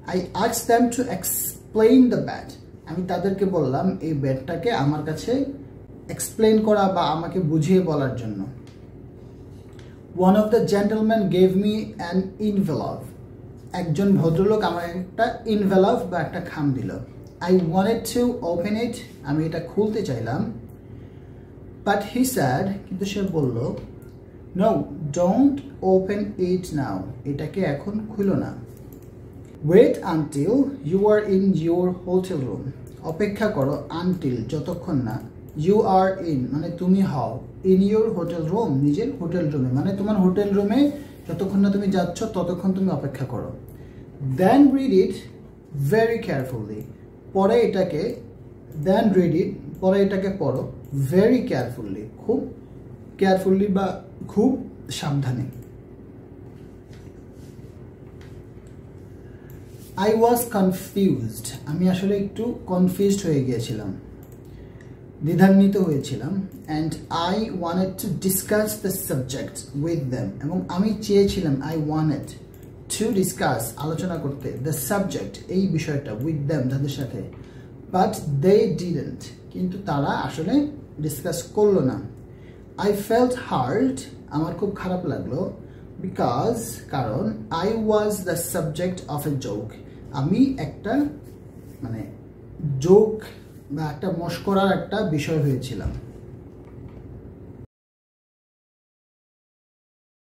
I asked them to explain the bed. আমি তাদেরকে বললাম এই বেডটাকে আমার কাছে এক্সপ্লেইন করা বা আমাকে বুঝিয়ে বলার জন্য। One of the gentlemen gave me an envelope. একজন ভদ্রলোক আমাকে একটা envelope বা একটা খাম দিল। I wanted to open it. আমি এটা খুলতে চাইলাম। But he said, কিন্তু সে বলল, no, don't open it now. এটাকে এখন খুলো না। Wait until you are in your hotel room. অপেক্ষা করো until যতক্ষণ না you are in মানে তুমি হও in your hotel room নিজের হোটেল রুমে মানে তোমার হোটেল রুমে যতক্ষণ না তুমি যাচ্ছ ততক্ষণ তুমি অপেক্ষা করো। Then read it very carefully. পরে এটাকে then read it পরে এটাকে পড়ো very carefully খুব carefully বা খুব সাবধানে। I was confused. আমি আসলে একটু কনফিউজড হয়ে গিয়েছিলাম দ্বিধান্বিত হয়েছিলাম and I wanted to discuss the subject with them এবং আমি চেয়েছিলাম I wanted to discuss আলোচনা করতে the subject এই বিষয়টা with them তাদের সাথে but they didn't কিন্তু তারা আসলে ডিসকাস করলো না। I felt hurt আমার খুব খারাপ লাগলো because কারণ I was the subject of a joke আমি একটা মানে জোক বা একটা মশকরার একটা বিষয় হয়েছিলাম।